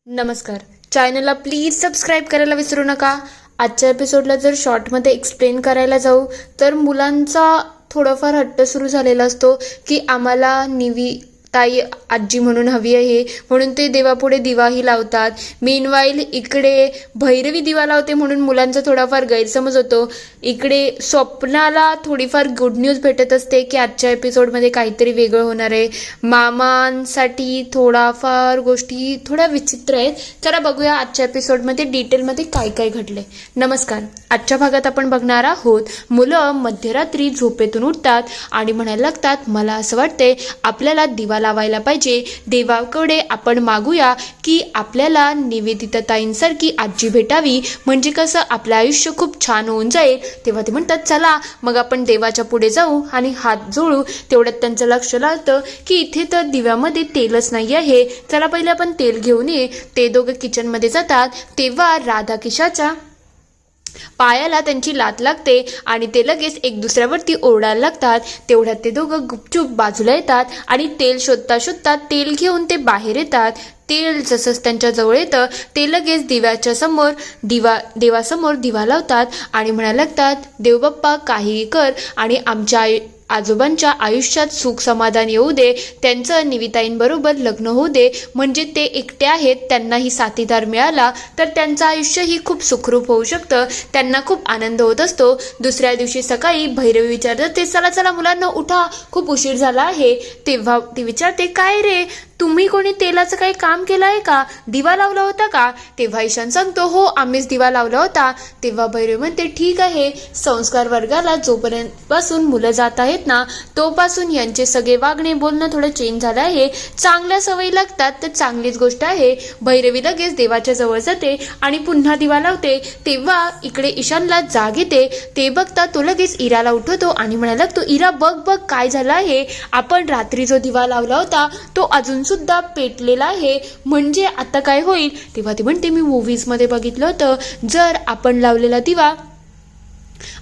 नमस्कार. चॅनलला please subscribe करायला विसरू नका. आजच्या एपिसोडला जर शॉर्टमध्ये एक्सप्लेन करायला जाऊ तर मुलांचा थोडाफार हट्ट सुरू झालेला असतो की आम्हाला निवी ताई आजी म्हणून हवी आहे, म्हणून ते देवापुढे दिवाही लावतात. मीनवाईल इकडे भैरवी दिवा लावते म्हणून मुलांचा थोडाफार गैरसमज होतो. इकडे स्वप्नाला थोडीफार गुड न्यूज भेटत असते की आजच्या एपिसोडमध्ये काहीतरी वेगळं होणार आहे. मामांसाठी थोडाफार गोष्टी थोड्या विचित्र आहेत. चला बघूया आजच्या एपिसोडमध्ये डिटेलमध्ये काय काय घडले. नमस्कार. आजच्या भागात आपण बघणार आहोत मुलं मध्यरात्री झोपेतून उठतात आणि म्हणायला लागतात, मला असं वाटते आपल्याला दिवा लावायला पाहिजे. देवाकडे आपण मागूया की आपल्याला निवेदिता ताईंसारखी आजी भेटावी, म्हणजे कसं आपलं आयुष्य खूप छान होऊन जाईल. तेव्हा ते म्हणतात चला मग आपण देवाच्या पुढे जाऊ आणि हात जोडू. तेवढ्यात त्यांचं लक्ष लागतं की इथे तर दिव्यामध्ये तेलच नाही आहे. चला पहिले आपण तेल घेऊन ये. ते दोघं किचनमध्ये जातात तेव्हा राधाकिशाच्या पायाला त्यांची लात लागते आणि ते लगेच एक दुसऱ्यावरती ओरडायला लागतात. तेवढ्यात ते दोघं गुपचूप बाजूला येतात आणि तेल शोधता शोधता तेल घेऊन ते बाहेर येतात. तेल जसंच त्यांच्या जवळ येतं ते लगेच देवासमोर दिवा लावतात आणि म्हणायला लागतात, देवबाप्पा काहीही कर आणि आमच्या आजोबांच्या आयुष्यात सुख समाधान येऊ दे. त्यांचं निविताईंबरोबर लग्न होऊ दे, म्हणजे ते एकटे आहेत, त्यांनाही साथीदार मिळाला तर त्यांचं आयुष्यही खूप सुखरूप होऊ शकतं. त्यांना खूप आनंद होत असतो. दुसऱ्या दिवशी सकाळी भैरवी विचारते, ते चला चला मुलांना उठा, खूप उशीर झाला आहे. तेव्हा ती विचारते, काय रे तुम्ही कोणी तेलाचं काही काम केलं आहे का, दिवा लावला होता का? तेव्हा ईशान सांगतो, हो आम्हीच दिवा लावला होता. तेव्हा भैरवी म्हणते, ठीक आहे, संस्कार वर्गाला जोपर्यंत पासून मुलं जात आहेत ना तोपासून यांचे सगळे वागणे बोलणं थोडं चेंज झालं आहे. चांगल्या सवयी लागतात तर चांगलीच गोष्ट आहे. भैरवी लगेच देवाच्या जवळ जाते आणि पुन्हा दिवा लावते. तेव्हा इकडे ईशानला जाग येते. ते बघता तो लगेच इराला उठवतो आणि म्हणायला लागतो, इरा बघ बघ काय झालं आहे, आपण रात्री जो दिवा लावला होता तो अजून सुद्धा पेटलेला आहे, म्हणजे आता काय होईल? तेव्हा ती म्हणते, मी मूव्हीजमध्ये बघितलं होतं, जर आपण लावलेला दिवा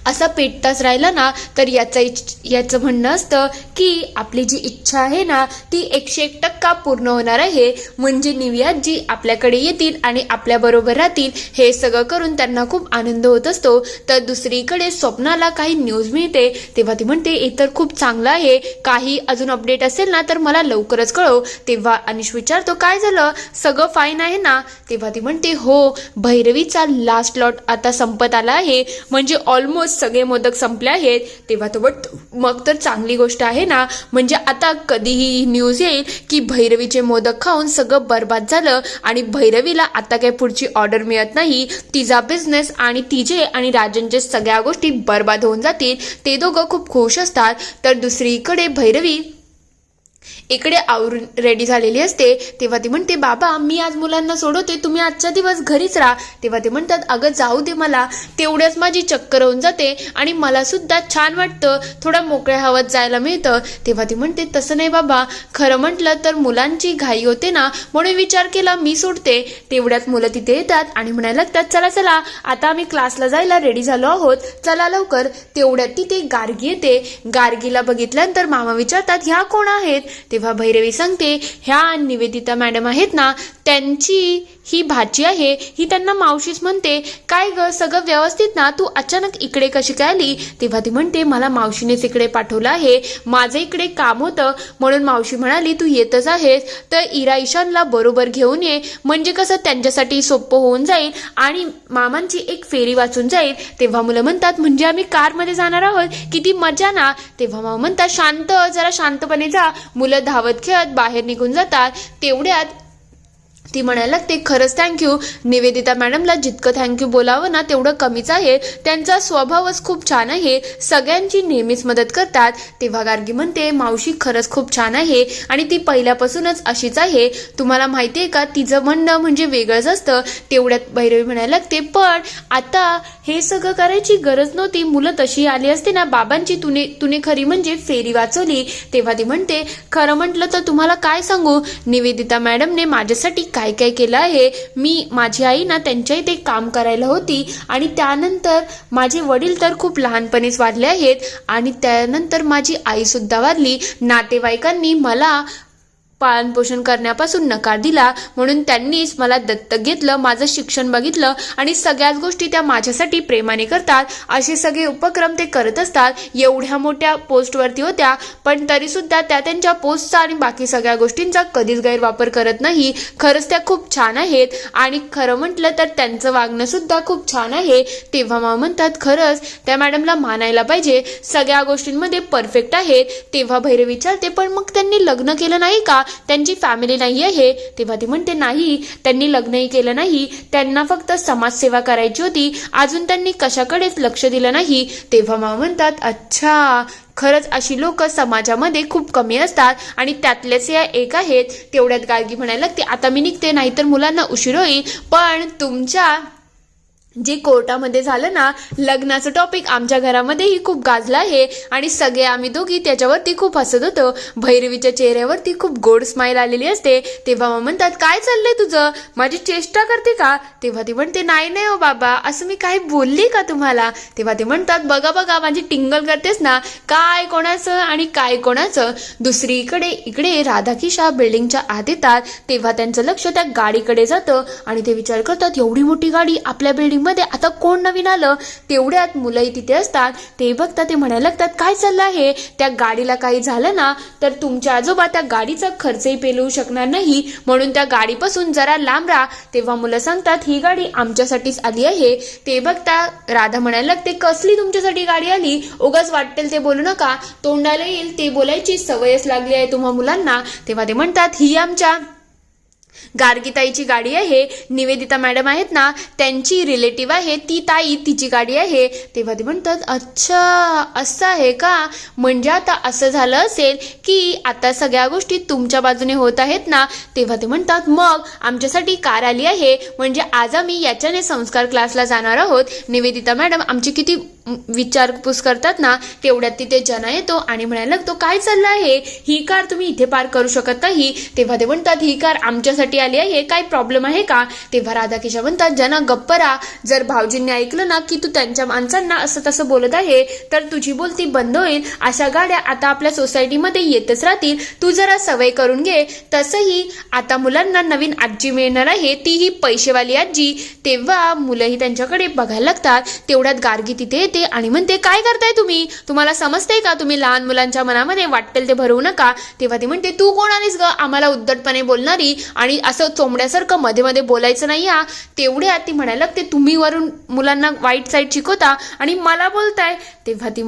असा पेटताच राहिला ना तर याचं म्हणणं असतं की आपली जी इच्छा आहे ना ती 101% पूर्ण होणार आहे, म्हणजे निवियाजी आपल्याकडे येतील आणि आपल्याबरोबर राहतील. हे सगळं करून त्यांना खूप आनंद होत असतो. तर दुसरीकडे स्वप्नाला काही न्यूज मिळते. तेव्हा ती म्हणते, हे तर खूप चांगलं आहे, काही अजून अपडेट असेल ना तर मला लवकरच कळव. तेव्हा अनिश विचारतो, काय झालं, सगळं फाईन आहे ना? तेव्हा ती म्हणते, हो भैरवीचा लास्ट लॉट आता संपत आला आहे, म्हणजे ऑलमोस्ट सगळे मोदक संपले आहेत. तेव्हा तो मग तर चांगली गोष्ट आहे ना, म्हणजे आता कधीही न्यूज येईल की भैरवीचे मोदक खाऊन सगळं बर्बाद झालं आणि भैरवीला आता काही पुढची ऑर्डर मिळत नाही, तिचा बिझनेस आणि तिचे आणि राजनचे सगळ्या गोष्टी बर्बाद होऊन जातील. ते दोघं खूप खुश असतात. तर दुसरीकडे भैरवी इकडे आवरून रेडी झालेली असते. तेव्हा ती म्हणते, बाबा मी आज मुलांना सोडवते, तुम्ही आजचा दिवस घरीच राहा. तेव्हा ते म्हणतात, अगं जाऊ दे, मला तेवढ्याच माझी चक्कर होऊन जाते आणि मला सुद्धा छान वाटतं, थोडा मोकळ्या हवेत जायला मिळतं. तेव्हा ती म्हणते, तसं नाही बाबा, खरं म्हटलं तर मुलांची घाई होते ना, म्हणून विचार केला मी सोडते. तेवढ्यात मुलं तिथे येतात आणि म्हणायला लागतात, चला चला आता आम्ही क्लासला जायला रेडी झालो आहोत, चला लवकर. तेवढ्यात तिथे गार्गी येते. गार्गीला बघितल्यानंतर मामा विचारतात, ह्या कोण आहेत? तेव्हा भैरवी सांगते, ह्या निवेदिता मॅडम आहेत ना, त्यांची ही भाची आहे, ही त्यांना मावशीच म्हणते. काय ग सगळं व्यवस्थित ना, तू अचानक इकडे कशी काय आली? तेव्हा ती म्हणते, मला मावशीनेच इकडे पाठवलं आहे, माझं इकडे काम होतं म्हणून मावशी म्हणाली तू येतच आहेस तर इरा ईशानला बरोबर घेऊन ये, म्हणजे कसं त्यांच्यासाठी सोपं होऊन जाईल आणि मामांची एक फेरी वाचून जाईल. तेव्हा मुलं म्हणतात, म्हणजे आम्ही कारमध्ये जाणार आहोत, किती मजा ना. तेव्हा मामा म्हणतात, शांत, जरा शांतपणे जा. मुलं धावत खेळत बाहेर निघून जातात. तेवढ्यात ती म्हणायला लागते, खरंच थँक्यू, निवेदिता मॅडमला जितकं थँक्यू बोलावं ना तेवढं कमीच आहे, त्यांचा स्वभावच खूप छान आहे, सगळ्यांची नेहमीच मदत करतात. तेव्हा गार्गी म्हणते, मावशी खरंच खूप छान आहे आणि ती पहिल्यापासूनच अशीच आहे, तुम्हाला माहिती आहे का, तिचं म्हणणं म्हणजे वेगळंच असतं. तेवढ्यात भैरवी म्हणायला लागते, पण आता हे सगळं करायची गरज नव्हती, मुलं तशी आली असते ना, बाबांची तुने खरी म्हणजे फेरी वाचवली. तेव्हा ती म्हणते, खरं म्हटलं तर तुम्हाला काय सांगू, निवेदिता मॅडमने माझ्यासाठी काय काय केलं आहे. माझी आई ना त्यांच्या इथे काम करायला होती आणि त्यानंतर माझे वडील तर खूप लहानपणीच वारले आहेत आणि त्यानंतर माझी आई सुद्धा वारली. नातेवाईकांनी मला पालनपोषण करण्यापासून नकार दिला, म्हणून त्यांनीच मला दत्तक घेतलं, माझं शिक्षण बघितलं आणि सगळ्याच गोष्टी त्या माझ्यासाठी प्रेमाने करतात. असे सगळे उपक्रम ते करत असतात. एवढ्या मोठ्या पोस्टवरती होत्या, पण तरीसुद्धा त्या त्यांच्या पोस्टचा आणि बाकी सगळ्या गोष्टींचा कधीच गैरवापर करत नाही. खरंच त्या खूप छान आहेत आणि खरं म्हटलं तर त्यांचं वागणं सुद्धा खूप छान आहे. तेव्हा मामा म्हणतात खरंच त्या मॅडमला मानायला पाहिजे, सगळ्या गोष्टींमध्ये परफेक्ट आहेत. तेव्हा भैरवी विचारते पण मग त्यांनी लग्न केलं नाही का, त्यांची फॅमिली नाही आहे? तेव्हा ती म्हणते नाही, त्यांनी लग्नही केलं नाही, त्यांना फक्त समाजसेवा करायची होती, अजून त्यांनी कशाकडेच लक्ष दिलं नाही. तेव्हा मामा म्हणतात अच्छा, खरंच अशी लोक समाजामध्ये खूप कमी असतात आणि त्यातलेच या एक आहेत. तेवढ्यात गार्गी म्हणायला लागते आता मी निघते, नाहीतर मुलांना उशीर होईल. पण तुमच्या जे कोर्टामध्ये झालं ना लग्नाचं टॉपिक, आमच्या घरामध्येही खूप गाजलं आहे आणि सगळे आम्ही दोघी त्याच्यावरती खूप हसत होतो. भैरवीच्या चेहऱ्यावरती खूप गोड स्माईल आलेली असते. तेव्हा मग म्हणतात काय चाललंय तुझं, माझी चेष्टा करते का? तेव्हा ती म्हणते नाही नाही हो बाबा, असं मी काही बोलली का तुम्हाला? तेव्हा ते म्हणतात बघा बघा माझी टिंगल करतेस ना, काय कोणाचं आणि काय कोणाचं. दुसरीकडे इकडे राधाकिशा बिल्डिंगच्या आत येतात. तेव्हा त्यांचं लक्ष त्या गाडीकडे जातं आणि ते विचार करतात एवढी मोठी गाडी आपल्या बिल्डिंग मध्ये आता कोण नवीन आलं. तेवढ्यात मुलंही तिथे असतात. ते बघता ते म्हणायला लागतात काय चाललं आहे, त्या गाडीला काही झालं ना तर तुमच्या आजोबा त्या गाडीचा खर्चही पेलवू शकणार नाही, म्हणून त्या गाडीपासून जरा लांब राहा. तेव्हा मुलं सांगतात ही गाडी आमच्यासाठीच आली आहे. ते बघता राधा म्हणायला लागते कसली तुमच्यासाठी गाडी आली, उगाच वाटेल ते बोलू नका, तोंडाला येईल ते बोलायची सवयच लागली आहे तुम्हा मुलांना. तेव्हा ते म्हणतात ही आमच्या गार्गीताईची गाडी आहे, निवेदिता मॅडम आहेत ना त्यांची रिलेटिव्ह आहे ती ताई, तिची गाडी आहे. तेव्हा ते म्हणतात अच्छा असं आहे का, म्हणजे आता असं झालं असेल की आता सगळ्या गोष्टी तुमच्या बाजूने होत आहेत ना. तेव्हा ते म्हणतात मग आमच्यासाठी कार आली आहे, म्हणजे आज आम्ही याच्याने संस्कार क्लासला जाणार आहोत. निवेदिता मॅडम आमची किती विचारपूस करतात ना. तेवढ्यात तिथे जना येतो आणि म्हणायला लागतो काय चाललं आहे, ही कार तुम्ही इथे पार्क करू शकत नाही. तेव्हा ते म्हणतात ही कार आमच्यासाठी आली आहे, काय प्रॉब्लेम आहे का? तेव्हा राधाकिशा म्हणतात जना गप्प राहा, जर भाऊजींनी ऐकलं ना की तू त्यांच्या माणसांना असं तसं बोलत आहे तर तुझी बोलती बंद होईल. अशा गाड्या आता आपल्या सोसायटीमध्ये येतच राहतील, तू जरा सवय करून घे. तसंही आता मुलांना नवीन आजी मिळणार आहे, तीही पैसेवाली आजी. तेव्हा मुलंही त्यांच्याकडे बघायला लागतात. तेवढ्यात गार्गी तिथे येते आणि म्हणते काय करताय तुम्ही, तुम्हाला समजतंय का, तुम्ही लहान मुलांच्या मनामध्ये वाटेल ते भरवू नका. तेव्हा ती म्हणते तू कोण आलीस ग आम्हाला उद्धटपणे बोलणारी, आणि असं चोंबड्यासारखं मध्ये मध्ये बोलायचं नाही हा. तेवढ्यात ती म्हणायला लागते तुम्ही वरून मुलांना वाईट साईड शिकवता आणि मला बोलताय. तेव्हा ती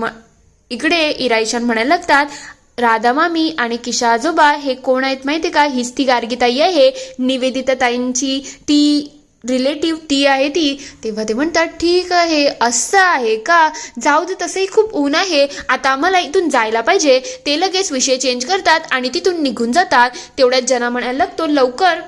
इकडे इराईशान म्हणायला लागतात राधा मामी आणि किशा आजोबा हे कोण आहेत माहिती का, हीच ती गार्गीताई आहे, निवेदिता ताईंची ती रिलेटिव्ह ती आहे ती. तेव्हा ते म्हणतात ठीक आहे असं आहे का, जाऊ दे तसंही खूप ऊन आहे, आता आम्हाला इथून जायला पाहिजे. ते लगेच विषय चेंज करतात आणि तिथून निघून जातात. तेवढ्यात जना म्हणायला लागतो लवकर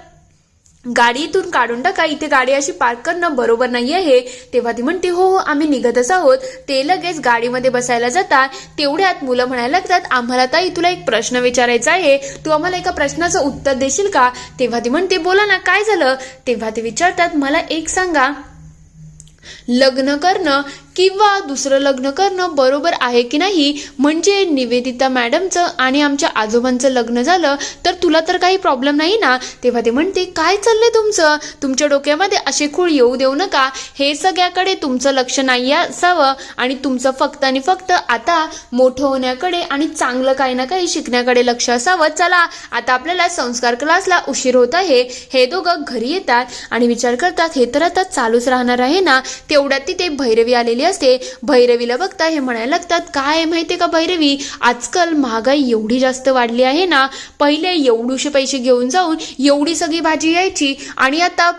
गाडी इथून काढून टाका, इथे गाडी अशी पार्क करणं बरोबर नाही आहे. तेव्हा ती म्हणते हो हो आम्ही निघतच आहोत. ते लगेच गाडीमध्ये बसायला जातात. तेवढ्यात मुलं म्हणायला लागतात आम्हाला ताई तुला एक प्रश्न विचारायचा आहे, तू आम्हाला एका प्रश्नाचं उत्तर देशील का? तेव्हा ती म्हणते बोला ना काय झालं. तेव्हा ते विचारतात मला एक सांगा, लग्न करणं किंवा दुसरं लग्न करणं बरोबर आहे की नाही, म्हणजे निवेदिता मॅडमचं आणि आमच्या आजोबांचं लग्न झालं तर तुला तर काही प्रॉब्लेम नाही ना. तेव्हा ते म्हणते काय चाललंय तुमचं, तुमच्या डोक्यामध्ये असे खूळ येऊ देऊ नका, हे सगळ्याकडे तुमचं लक्ष नाही असावं आणि तुमचं फक्त आणि फक्त आता मोठं होण्याकडे आणि चांगलं काही ना काही शिकण्याकडे लक्ष असावं. चला आता आपल्याला संस्कार क्लासला उशीर होत आहे. हे दोघं घरी येतात आणि विचार करतात हे तर आता चालूच राहणार आहे ना. तेवढ्यात तिथे भैरवी आलेली असते. भैरवीला बघता हे म्हणायला लागतात काय माहितीये का भैरवी, आजकाल महागाई एवढी जास्त वाढली आहे ना, पहिले एवढूशे पैसे घेऊन जाऊन एवढी सगळी भाजी यायची आणि आता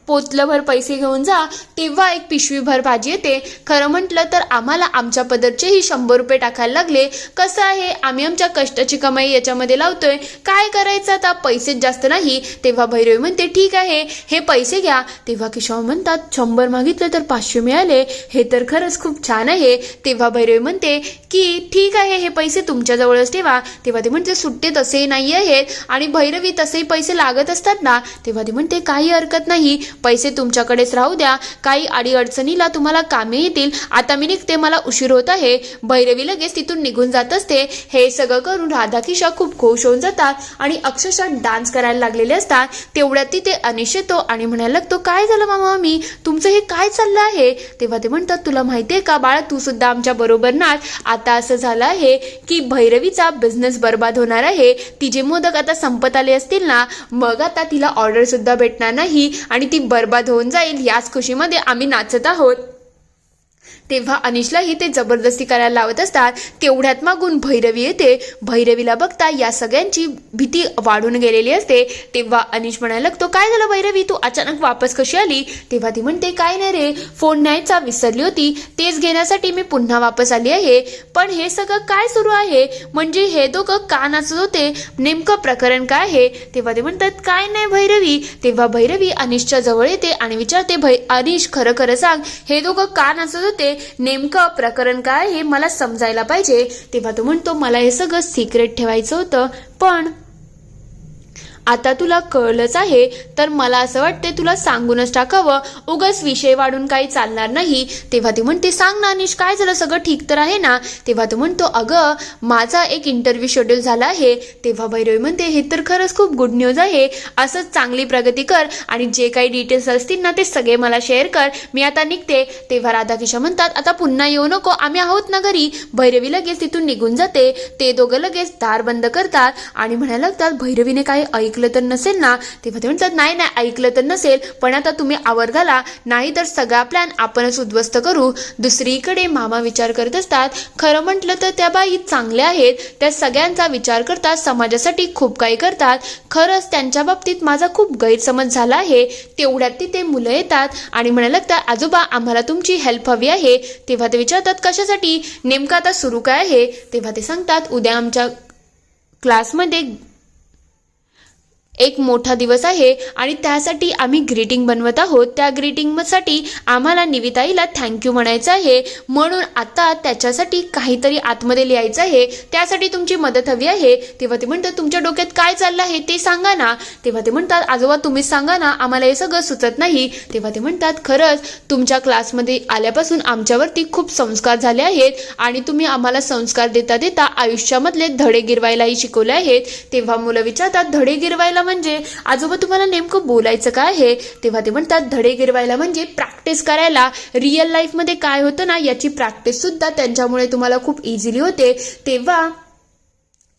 पोतलभर पैसे घेऊन जा तेव्हा एक पिशवीभर भाजी येते. खरं म्हटलं तर आम्हाला आमच्या पदरचेही 100 रुपये टाकायला लागले. कसं आहे आम्ही आमच्या कष्टाची कमाई याच्यामध्ये लावतोय, काय करायचं आता, पैसेच जास्त नाही. तेव्हा भैरवी म्हणते ठीक आहे हे पैसे घ्या. तेव्हा किशोर म्हणतात 100 मागितलं तर 500 मिळाले, हे तर खरंच खूप छान आहे. तेव्हा भैरवी म्हणते की ठीक आहे हे पैसे तुमच्याजवळच ठेवा. तेव्हा ते म्हणते सुट्टे तसे नाही आहेत आणि भैरवी तसेही पैसे लागत असतात ना. तेव्हा ती म्हणते काही हरकत नाही, पैसे तुमच्याकडेच राहू द्या, काही अडीअडचणीला तुम्हाला कामे येतील, आता मी निघते, मला उशीर होत आहे. भैरवी लगेच तिथून निघून जात असते. हे सगळं करून राधाकिशा खूप खुश होऊन जातात आणि अक्षरशः डान्स करायला लागलेले असतात. तेवढ्यात तिथे अनिश येतो आणि म्हणायला लागतो, काय झालं मामा मी, तुमचं हे काय चाललं आहे? तेव्हा ते म्हणतात, तुला माहितीये का बाळा, तू सुद्धा आमच्या बरोबर नाच. आता असं झालं आहे की भैरवीचा बिझनेस बर्बाद होणार आहे. तिचे मोदक आता संपत आले असतील ना, मग आता तिला ऑर्डर सुद्धा भेटणार नाही आणि ती बर्बाद होऊन जाईल. याच खुशीमध्ये आम्ही नाचत आहोत. तेव्हा अनिशलाही ते जबरदस्ती करायला लावत असतात. तेवढ्यात मागून भैरवी येते. भैरवीला बघता या सगळ्यांची भीती वाढून गेलेली असते. तेव्हा अनिश म्हणायला लागतो, काय झालं भैरवी, तू अचानक वापस कशी आली? तेव्हा ती म्हणते, काय नाही रे, फोन न्यायचा विसरली होती, तेच घेण्यासाठी मी पुन्हा वापस आली आहे. पण हे सगळं काय सुरू आहे, म्हणजे हे दोघं का नाचत होते, नेमकं प्रकरण काय आहे? तेव्हा ते म्हणतात, काय नाही भैरवी. तेव्हा भैरवी अनिशच्या जवळ येते आणि विचारते, अनिश खरं खरं सांग, हे दोघं का नाचत होते, नेमकं प्रकरण काय हे मला समजायला पाहिजे. तेव्हा तो म्हणतो, मला हे सगळं सिक्रेट ठेवायचं होतं, पण आता तुला कळलंच आहे तर मला असं वाटते तुला सांगूनच टाकावं, उगाच विषय वाढून काही चालणार नाही. तेव्हा ती म्हणते, सांग ना अनिश, काय झालं, सगळं ठीक तर आहे ना? तेव्हा तो म्हणतो, अगं माझा एक इंटरव्ह्यू शेड्यूल झाला आहे. तेव्हा भैरवी म्हणते, हे तर खरंच खूप गुड न्यूज आहे, असंच चांगली प्रगती कर आणि जे काही डिटेल्स असतील ना ते सगळे मला शेअर कर, मी आता निघते. तेव्हा राधाकिशा म्हणतात, आता पुन्हा येऊ नको, आम्ही आहोत ना घरी. भैरवी लगेच तिथून निघून जाते. ते दोघं लगेच दार बंद करतात आणि म्हणायला लागतात, भैरवीने काही ऐकलं तर नसेल ना? तेव्हा ते म्हणतात, नाही नाही ऐकलं तर नसेल, पण आता तुम्ही आवर घाला, नाही तर सगळा प्लॅन आपणच उद्ध्वस्त करू. दुसरीकडे मामा विचार करत असतात, खरं म्हटलं तर त्या बाई चांगल्या आहेत, त्या सगळ्यांचा विचार करतात, समाजासाठी खूप काही करतात. खरंच त्यांच्या बाबतीत माझा खूप गैरसमज झाला आहे. तेवढ्यात तिथे मुलं येतात आणि म्हणायला लागतात, आजोबा आम्हाला तुमची हेल्प हवी आहे. तेव्हा ते विचारतात, कशासाठी, नेमकं आता सुरू काय आहे? तेव्हा ते सांगतात, उद्या आमच्या क्लासमध्ये एक मोठा दिवस आहे आणि त्यासाठी आम्ही ग्रीटिंग बनवत आहोत. त्या ग्रीटिंगसाठी आम्हाला निविताईला थँक्यू म्हणायचं आहे, म्हणून आता त्याच्यासाठी काहीतरी आतमध्ये लिहायचं आहे, त्यासाठी तुमची मदत हवी आहे. तेव्हा ते म्हणतात, तुमच्या डोक्यात काय चाललं आहे ते सांगा ना. तेव्हा ते म्हणतात, आजोबा तुम्हीच सांगा ना, आम्हाला हे सगळं सुचत नाही. तेव्हा ते म्हणतात, खरंच तुमच्या क्लासमध्ये आल्यापासून आमच्यावरती खूप संस्कार झाले आहेत आणि तुम्ही आम्हाला संस्कार देता देता आयुष्यामधले धडे गिरवायलाही शिकवले आहेत. तेव्हा मुलं विचारतात, धडे गिरवायला म्हणजे आजोबा तुम्हाला नेमकं बोलायचं काय आहे? तेव्हा ते म्हणतात, धडे गिरवायला म्हणजे प्रॅक्टिस करायला, रिअल लाईफ मध्ये काय होतं ना याची प्रॅक्टिस सुद्धा त्यांच्यामुळे तुम्हाला खूप इझिली होते.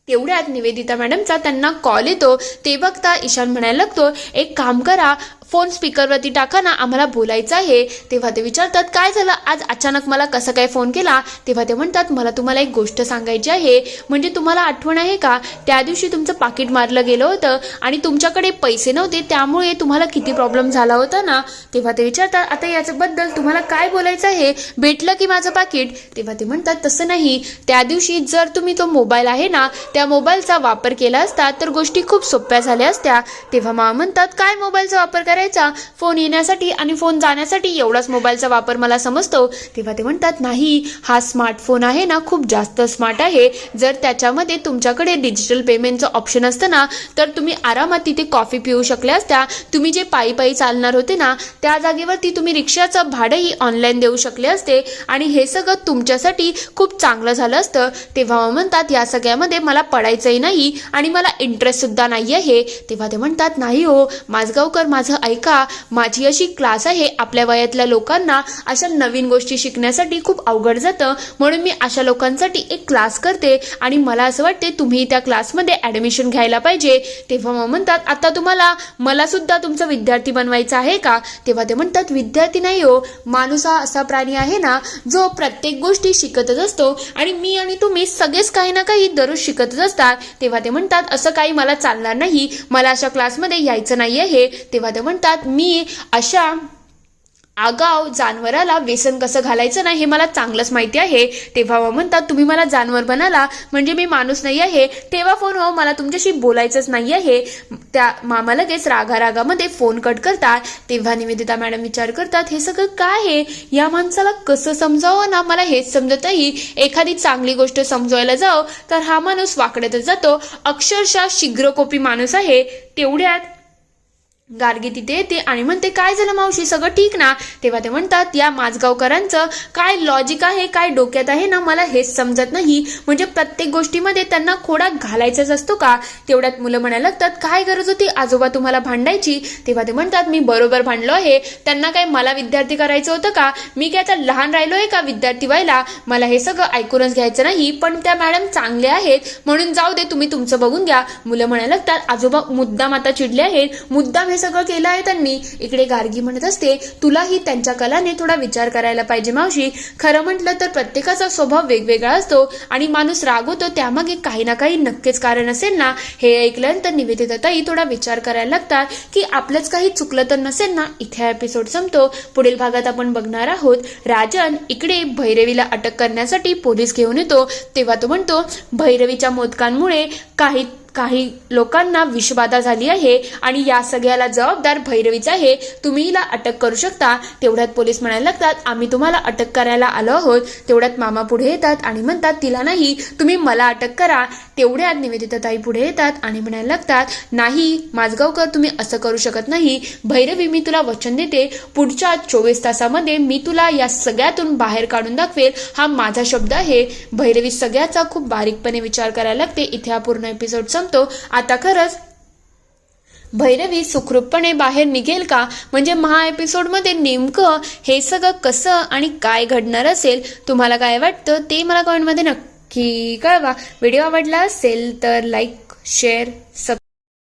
तेवढ्यात निवेदिता मॅडमचा त्यांना कॉल येतो. ते बघता ईशान म्हणायला लागतो, एक काम करा, फोन स्पीकरवरती टाका ना, आम्हाला बोलायचं आहे. तेव्हा ते विचारतात, काय झालं आज अचानक मला कसं काय फोन केला? तेव्हा ते म्हणतात, मला तुम्हाला एक गोष्ट सांगायची आहे. म्हणजे तुम्हाला आठवण आहे का, त्या दिवशी तुमचं पाकिट मारलं गेलं होतं आणि तुमच्याकडे पैसे नव्हते, त्यामुळे तुम्हाला किती प्रॉब्लेम झाला होता ना? तेव्हा ते विचारतात, आता याच्याबद्दल तुम्हाला काय बोलायचं आहे, भेटलं की माझं पाकिट? तेव्हा ते म्हणतात, तसं नाही, त्या दिवशी जर तुम्ही तो मोबाईल आहे ना त्या मोबाईलचा वापर केला असता तर गोष्टी खूप सोप्या झाल्या असत्या. तेव्हा मामा म्हणतात, काय मोबाईलचा वापर करायचा? फोन येण्यासाठी आणि फोन जाण्यासाठी एवढाच मोबाईलचा वापर मला समजतो. तेव्हा ते म्हणतात, नाही, हा स्मार्टफोन आहे ना खूप जास्त स्मार्ट आहे. जर त्याच्यामध्ये तुमच्याकडे डिजिटल पेमेंटचं ऑप्शन असतं ना तर तुम्ही आरामात तिथे कॉफी पिऊ शकल्या असत्या. तुम्ही जे पायी पायी चालणार होते ना त्या जागेवरती तुम्ही रिक्षाचं भाडंही ऑनलाईन देऊ शकले असते आणि हे सगळं तुमच्यासाठी खूप चांगलं झालं असतं. तेव्हा म्हणतात, या सगळ्यामध्ये मला पडायचंही नाही आणि मला इंटरेस्ट सुद्धा नाही आहे. तेव्हा ते म्हणतात, नाही हो माझगावकर, माझं ऐका, माझी अशी क्लास आहे, आपल्या वयातल्या लोकांना अशा नवीन गोष्टी शिकण्यासाठी खूप अवघड जातं, म्हणून मी अशा लोकांसाठी एक क्लास करते आणि मला असं वाटते तुम्ही त्या क्लासमध्ये ॲडमिशन घ्यायला पाहिजे. तेव्हा मग म्हणतात, आता तुम्हाला मला सुद्धा तुमचा विद्यार्थी बनवायचा आहे का? तेव्हा ते म्हणतात, विद्यार्थी नाही हो, माणूस हा असा प्राणी आहे ना जो प्रत्येक गोष्टी शिकतच असतो आणि मी आणि तुम्ही सगळेच काही ना काही दररोज शिकतच असतात. तेव्हा ते म्हणतात, असं काही मला चालणार नाही, मला अशा क्लासमध्ये यायचं नाही आहे. तेव्हा ते म्हणतात, मी अशा आगाव जानवराला व्यसन कसं घालायचं नाही हे मला चांगलंच माहिती आहे. तेव्हा म्हणतात, तुम्ही मला जानवर बनाला म्हणजे मी माणूस नाही आहे, तेव्हा फोन हो, मला तुमच्याशी बोलायचंच नाही आहे. त्या मामा लगेच रागारागामध्ये फोन कट करतात. तेव्हा निवेदिता मॅडम विचार करतात, हे सगळं काय आहे, या माणसाला कसं समजावं ना, मला हेच समजत नाही. एखादी चांगली गोष्ट समजवायला जाओ तर हा माणूस वाकड्यातच जातो, अक्षरशः शीघ्रकोपी माणूस आहे. तेवढ्यात गार्गी तिथे येते आणि म्हणते, काय झालं मावशी, सगळं ठीक ना? तेव्हा ते म्हणतात, या माझगावकरांचं काय लॉजिक आहे, काय डोक्यात आहे ना, मला हेच समजत नाही. म्हणजे प्रत्येक गोष्टीमध्ये त्यांना खोडा घालायचाच असतो का? तेवढ्यात मुलं म्हणायला लागतात, काय गरज होती आजोबा तुम्हाला भांडायची? तेव्हा ते म्हणतात, मी बरोबर भांडलो आहे. त्यांना काय मला विद्यार्थी करायचं होतं का? मी काय आता लहान राहिलोय का विद्यार्थी व्हायला? मला हे सगळं ऐकूनच घ्यायचं नाही. पण त्या मॅडम चांगल्या आहेत म्हणून जाऊ दे, तुम्ही तुमचं बघून घ्या. मुलं म्हणायला लागतात, आजोबा मुद्दाम आता चिडले आहेत, मुद्दाम सगळं केलं आहे त्यांनी. इकडे गार्गी म्हणत असते, तुलाही त्यांच्या कलाने थोडा विचार करायला पाहिजे मावशी. खरं म्हटलं तर प्रत्येकाचा स्वभाव वेगवेगळा असतो आणि माणूस रागवतो त्यामागे काही ना काही नक्कीच कारण असेल ना. हे ऐकल्यानंतर निवेदिताताई थोडा विचार करायला लागतात की आपलंच काही चुकलं तर नसेल ना. इथे एपिसोड संपतो. पुढील भागात आपण बघणार आहोत, राजन इकडे भैरवीला अटक करण्यासाठी पोलीस घेऊन येतो. तेव्हा तो म्हणतो, भैरवीच्या मोदकांमुळे काही लोकांना विषबाधा झाली आहे आणि या सगळ्याला जबाबदार भैरवीच आहे. तुम्ही हिला अटक करू शकता. तेवढ्यात पोलीस म्हणायला लागतात, आम्ही तुम्हाला अटक करायला आलो आहोत. तेवढ्यात मामा पुढे येतात आणि म्हणतात, तिला नाही, तुम्ही मला अटक करा. तेवढ्यात निवेदिताताई पुढे येतात आणि म्हणायला लागतात, नाही माझगावकर, तुम्ही असं करू शकत नाही. भैरवी, मी तुला वचन देते, पुढच्या 24 तासामध्ये मी तुला या सगळ्यातून बाहेर काढून दाखवेल. हा माझा शब्द आहे. भैरवी सगळ्याचा खूप बारीकपणे विचार करायला लागते. इथे हा पूर्ण एपिसोड संपतो. आता खरंच भैरवी सुखरूपपणे बाहेर निघेल का? म्हणजे महा एपिसोडमध्ये नेमकं हे सगळं कसं आणि काय घडणार असेल? तुम्हाला काय वाटतं ते मला कमेंटमध्ये नक्की कळवा. व्हिडिओ आवडला असेल तर लाईक, शेअर, सबस्क्राईब